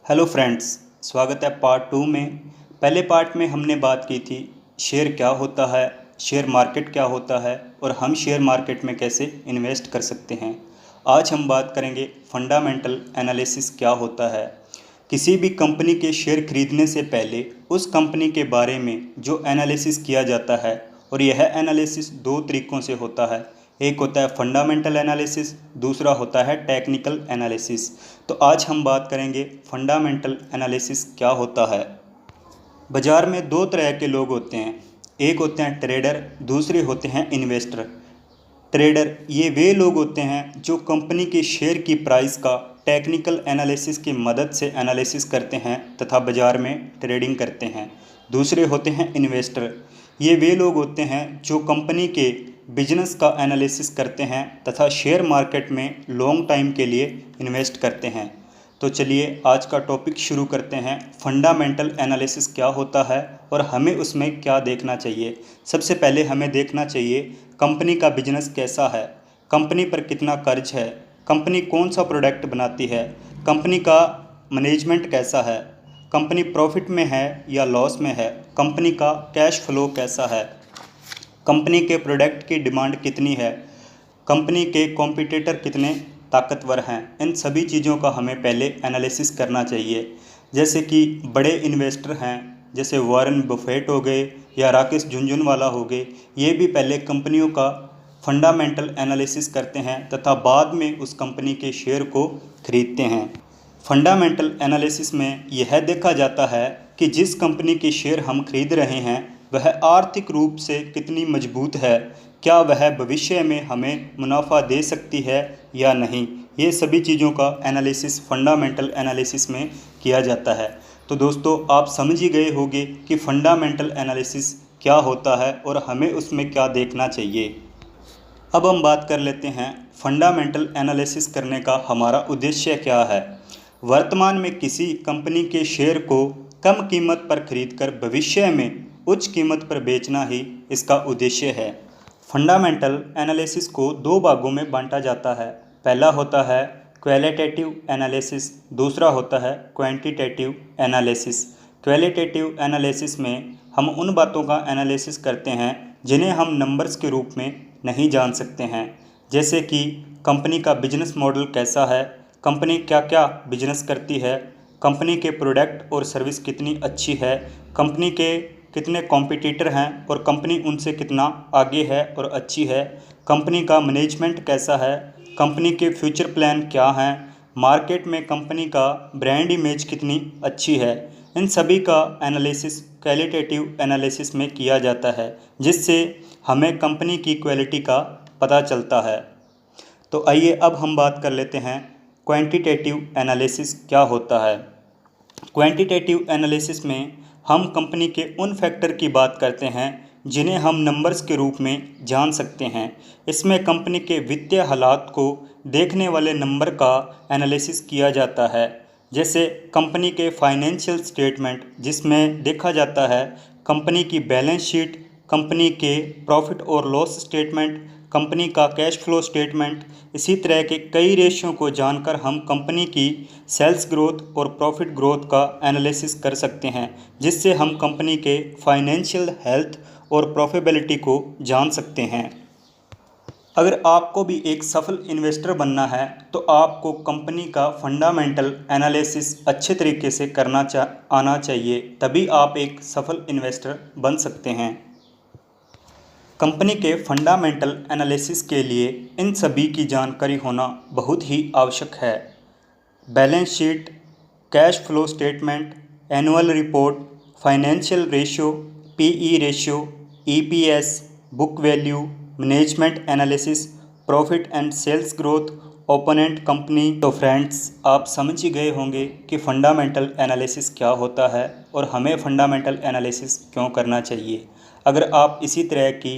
Hello friends, स्वागत है part 2 में। पहले पार्ट में हमने बात की थी शेयर क्या होता है, शेयर मार्केट क्या होता है और हम शेयर मार्केट में कैसे इन्वेस्ट कर सकते हैं। आज हम बात करेंगे फंडामेंटल एनालिसिस क्या होता है। किसी भी कंपनी के शेयर खरीदने से पहले उस कंपनी के बारे में जो एनालिसिस किया जाता है, और यह एनालिसिस दो तरीक़ों से होता है। एक होता है फंडामेंटल एनालिसिस, दूसरा होता है टेक्निकल एनालिसिस। तो आज हम बात करेंगे फंडामेंटल एनालिसिस क्या होता है। बाज़ार में दो तरह के लोग होते हैं, एक होते हैं ट्रेडर, दूसरे होते हैं इन्वेस्टर। ट्रेडर ये वे लोग होते हैं जो कंपनी के शेयर की प्राइस का टेक्निकल एनालिसिस की मदद से एनालिसिस करते हैं तथा बाज़ार में ट्रेडिंग करते हैं। दूसरे होते हैं इन्वेस्टर, ये वे लोग होते हैं जो कंपनी के बिजनेस का एनालिसिस करते हैं तथा शेयर मार्केट में लॉन्ग टाइम के लिए इन्वेस्ट करते हैं। तो चलिए आज का टॉपिक शुरू करते हैं। फंडामेंटल एनालिसिस क्या होता है और हमें उसमें क्या देखना चाहिए। सबसे पहले हमें देखना चाहिए कंपनी का बिजनेस कैसा है, कंपनी पर कितना कर्ज है, कंपनी कौन सा प्रोडक्ट बनाती है, कंपनी का मैनेजमेंट कैसा है, कंपनी प्रॉफिट में है या लॉस में है, कंपनी का कैश फ्लो कैसा है, कंपनी के प्रोडक्ट की डिमांड कितनी है, कंपनी के कॉम्पिटिटर कितने ताकतवर हैं। इन सभी चीज़ों का हमें पहले एनालिसिस करना चाहिए। जैसे कि बड़े इन्वेस्टर हैं, जैसे वॉरेन बफेट हो गए या राकेश झुनझुनवाला हो गए, ये भी पहले कंपनियों का फंडामेंटल एनालिसिस करते हैं तथा बाद में उस कंपनी के शेयर को खरीदते हैं। फंडामेंटल एनालिसिस में यह देखा जाता है कि जिस कंपनी के शेयर हम खरीद रहे हैं वह आर्थिक रूप से कितनी मजबूत है, क्या वह भविष्य में हमें मुनाफा दे सकती है या नहीं। ये सभी चीज़ों का एनालिसिस फंडामेंटल एनालिसिस में किया जाता है। तो दोस्तों आप समझ ही गए होंगे कि फंडामेंटल एनालिसिस क्या होता है और हमें उसमें क्या देखना चाहिए। अब हम बात कर लेते हैं फंडामेंटल एनालिसिस करने का हमारा उद्देश्य क्या है। वर्तमान में किसी कंपनी के शेयर को कम कीमत पर खरीदकर भविष्य में उच्च कीमत पर बेचना ही इसका उद्देश्य है। फंडामेंटल एनालिसिस को दो भागों में बांटा जाता है। पहला होता है क्वालिटेटिव एनालिसिस, दूसरा होता है क्वांटिटेटिव एनालिसिस। क्वालिटेटिव एनालिसिस में हम उन बातों का एनालिसिस करते हैं जिन्हें हम नंबर्स के रूप में नहीं जान सकते हैं। जैसे कि कंपनी का बिजनेस मॉडल कैसा है, कंपनी क्या क्या बिजनेस करती है, कंपनी के प्रोडक्ट और सर्विस कितनी अच्छी है, कंपनी के कितने कॉम्पिटिटर हैं और कंपनी उनसे कितना आगे है और अच्छी है, कंपनी का मैनेजमेंट कैसा है, कंपनी के फ्यूचर प्लान क्या हैं, मार्केट में कंपनी का ब्रांड इमेज कितनी अच्छी है। इन सभी का एनालिसिस क्वालिटेटिव एनालिसिस में किया जाता है, जिससे हमें कंपनी की क्वालिटी का पता चलता है। तो आइए अब हम बात कर लेते हैं क्वांटिटेटिव एनालिसिस क्या होता है। क्वांटिटेटिव एनालिसिस में हम कंपनी के उन फैक्टर की बात करते हैं जिन्हें हम नंबर्स के रूप में जान सकते हैं। इसमें कंपनी के वित्तीय हालात को देखने वाले नंबर का एनालिसिस किया जाता है। जैसे कंपनी के फाइनेंशियल स्टेटमेंट, जिसमें देखा जाता है कंपनी की बैलेंस शीट, कंपनी के प्रॉफिट और लॉस स्टेटमेंट, कंपनी का कैश फ्लो स्टेटमेंट। इसी तरह के कई रेशियो को जानकर हम कंपनी की सेल्स ग्रोथ और प्रॉफिट ग्रोथ का एनालिसिस कर सकते हैं, जिससे हम कंपनी के फाइनेंशियल हेल्थ और प्रॉफिटेबिलिटी को जान सकते हैं। अगर आपको भी एक सफल इन्वेस्टर बनना है तो आपको कंपनी का फंडामेंटल एनालिसिस अच्छे तरीके से आना चाहिए, तभी आप एक सफल इन्वेस्टर बन सकते हैं। कंपनी के फंडामेंटल एनालिसिस के लिए इन सभी की जानकारी होना बहुत ही आवश्यक है। Balance sheet, cash flow statement, annual report, financial ratio, PE ratio, EPS, book value, management analysis, profit and sales growth, opponent company. तो फ्रेंड्स आप समझ ही गए होंगे कि फ़ंडामेंटल एनालिसिस क्या होता है और हमें फ़ंडामेंटल एनालिसिस क्यों करना चाहिए। अगर आप इसी तरह की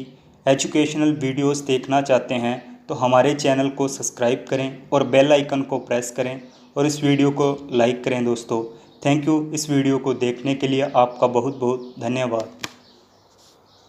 एजुकेशनल वीडियोस देखना चाहते हैं तो हमारे चैनल को सब्सक्राइब करें और बेल आइकन को प्रेस करें और इस वीडियो को लाइक करें दोस्तों। थैंक यू इस वीडियो को देखने के लिए, आपका बहुत बहुत धन्यवाद।